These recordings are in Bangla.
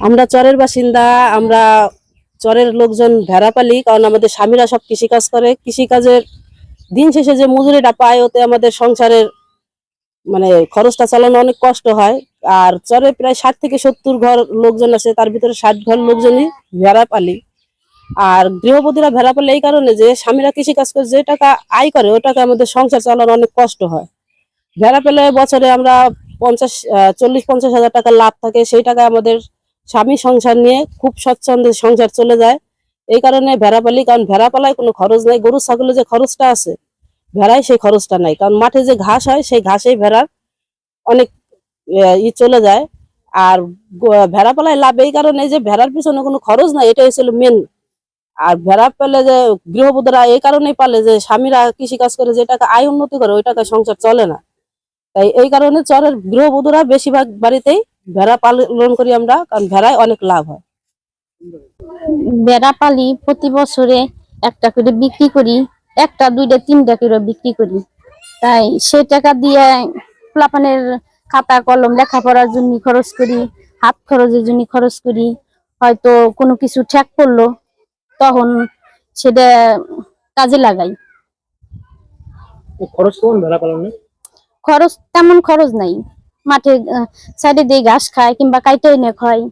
আমরা চরের বাসিন্দা। আমরা চরের লোকজন ভেড়া পালি, কারণ আমাদের স্বামীরা সব কৃষিকাজ করে। কৃষিকাজের দিন শেষে যে মজুরিটা পায়, ওতে আমাদের সংসারের মানে খরচটা চালানো অনেক কষ্ট হয়। আর চরে প্রায় 60 থেকে 70 ঘর লোকজন আছে, তার ভিতরে 60 ঘর লোকজনই ভেড়া পালি। আর গৃহবধূরা ভেড়া পালে এই কারণে যে স্বামীরা কৃষিকাজ করে যে টাকা আয় করে, ওই টাকা আমাদের সংসার চালানো অনেক কষ্ট হয়। ভেড়া পেলে বছরে আমরা 40-50 হাজার টাকা লাভ থাকে, সেই টাকা আমাদের স্বামী সংসার নিয়ে খুব স্বচ্ছন্দে সংসার চলে যায়। এই কারণে ভেড়া পালি, কারণ ভেড়া পালায় কোনো খরচ নাই। গরু ছাগলের যে খরচটা আছে, ভেড়ায় সেই খরচটা নাই, কারণ মাঠে যে ঘাস হয় সেই ঘাসেই ভেড়ার অনেক চলে যায়। আর ভেড়া পালায় লাভ এই কারণে যে ভেড়ার পিছনে কোনো খরচ নাই, এটাই ছিল মেন। আর ভেড়া পেলে যে গৃহবধূরা এই কারণেই পালে যে স্বামীরা কৃষিকাজ করে যে টাকা আয় উন্নতি করে, ওই টাকা সংসার চলে না। তাই এই কারণে চরের গৃহবধূরা বেশিরভাগ বাড়িতেই ভেড়া পালন করি আমরা, কারণ ভেড়ায় অনেক লাভ হয়। ভেড়া পালি, প্রতি বছরে একটা করে বিক্রি করি, একটা দুইটা তিনটা করে বিক্রি করি। তাই সে টাকা দিয়ে পোলাপানের খাতা কলম লেখাপড়ার জন্য খরচ করি, হাত খরচের জন্য খরচ করি। হয়তো কোনো কিছু ঠেক পড়লো, তখন সেটা কাজে লাগাই। খরচ কেমন ভেড়া পালনে? খরচ তেমন খরচ নাই, মাঠে সাইডে দিয়ে ঘাস খায় কিংবা কাইটে এনে খায়,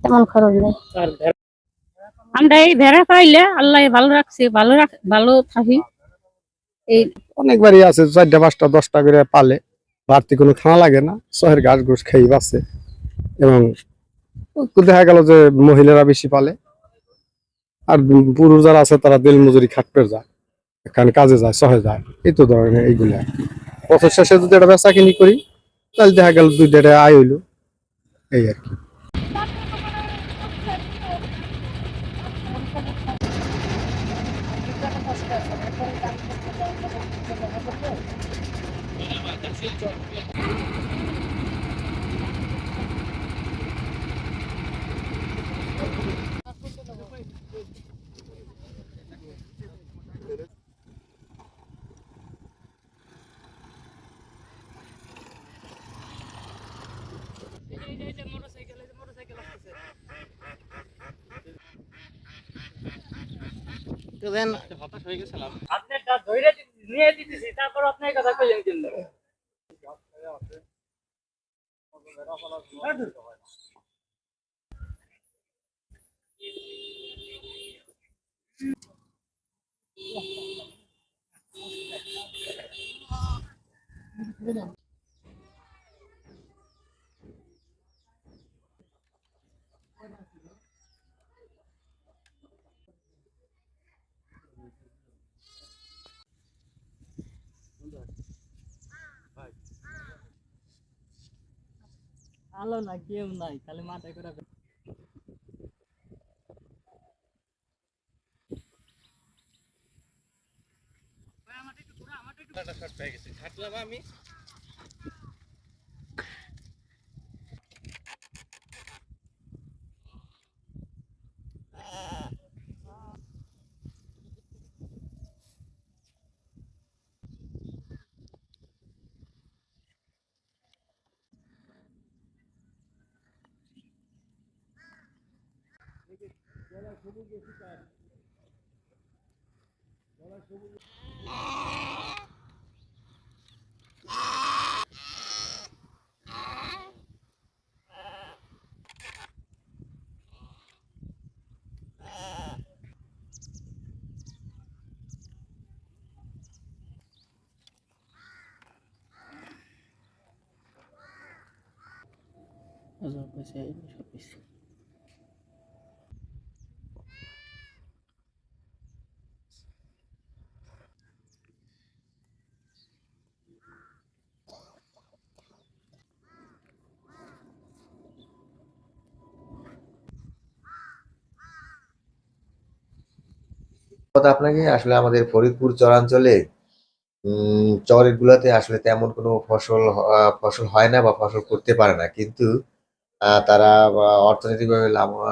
তেমন খরচ নাই। আমরা এই ভেড়া পাইলে আল্লাহ ভালো রাখছে, ভালো থাকি। এই অনেকবারই আছে 4টা 5টা 10টা করে পালে, বাড়তি কোনো খাওয়া লাগে না, শহরের ঘাস ঘুষ খেয়ে বাঁচে। এবং দেখা গেল যে মহিলারা বেশি পালে, আর পুরুষ যারা আছে তারা দিন মজুরি খাটতে যায়, এখানে কাজে যায়, শহরে যায়। এই তো ধরনের এইগুলা বছর শেষে যদি একটা বেচা কিনি করি, তাহলে দেখা গেল 2টা আয় হইলো, এই আর কি। হতাশ হয়ে গেছিলাম। আপনারটা ধরে নিয়ে দিতেছি, তারপর আপনি এই কথা কইলেন কেন? আলো না কেউ নাই, খালি মাথায় করে শর্ট পেয়ে গেছি, ছাড়লাম আমি। কথা আপনাকে আসলে আমাদের ফরিদপুর চরাঞ্চলে চরগুলোতে আসলে তেমন কোনো ফসল হয় না বা ফসল করতে পারে না, কিন্তু তারা অর্থনৈতিকভাবে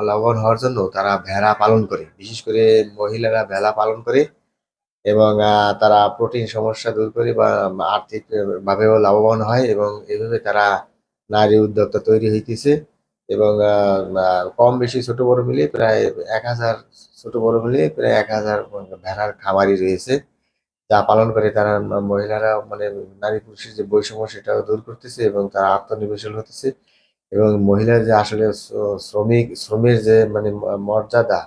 লাভবান হওয়ার জন্য তারা ভেড়া পালন করে, বিশেষ করে মহিলারা ভেড়া পালন করে। এবং তারা প্রোটিন সমস্যা দূর করে বা আর্থিক ভাবেও লাভবান হয়, এবং এভাবে তারা নারী উদ্যোক্তা তৈরি হইতেছে। এবং কম বেশি ছোট বড় মিলিয়ে প্রায় 1000, ছোট বড় মিলিয়ে প্রায় 1000 ভেড়ার খামারি রয়েছে, যা পালন করে তারা মহিলারা মানে নারী পুরুষের যে বৈষম্য সেটাও দূর করতেছে এবং তারা আত্মনির্ভরশীল হতেছে এবং মহিলার যে আসলে শ্রমের যে মানে মর্যাদা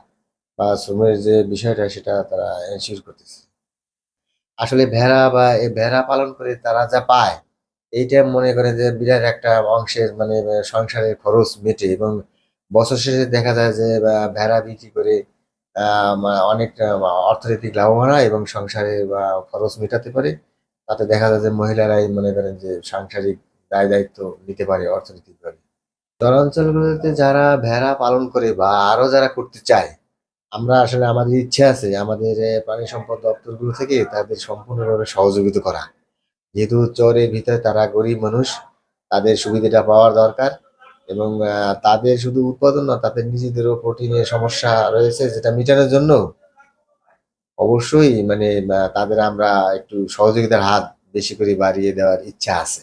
বা শ্রমের যে বিষয়টা সেটা তারা এনশিওর করতেছে। আসলে ভেড়া বা এই ভেড়া পালন করে তারা যা পায় এইটা মনে করেন যে বিরাট একটা অংশের মানে সংসারের খরচ মেটে এবং বছর শেষে দেখা যায় যে ভেড়া বিক্রি করে অনেক অর্থনৈতিক লাভবান হয় এবং সংসারে বা খরচ মেটাতে পারে। তাতে দেখা যায় যে মহিলারাই মনে করেন যে সাংসারিক দায় দায়িত্ব নিতে পারে অর্থনৈতিকভাবে। শহরাঞ্চলগুলোতে যারা ভেড়া পালন করে বা আরো যারা করতে চায়, আমরা আসলে আমাদের ইচ্ছে আছে আমাদের প্রাণী সম্পদ দপ্তরগুলো থেকে তাদের সম্পূর্ণভাবে সহযোগিতা করা। যেহেতু চরের ভিতরে তারা গরিব মানুষ, তাদের সুবিধাটা পাওয়ার দরকার এবং তাদের শুধু উৎপাদন না, তাদের নিজেদেরও প্রোটিনের সমস্যা রয়েছে, যেটা মেটানোর জন্য অবশ্যই মানে তাদের আমরা একটু সহযোগিতার হাত বেশি করে বাড়িয়ে দেওয়ার ইচ্ছা আছে।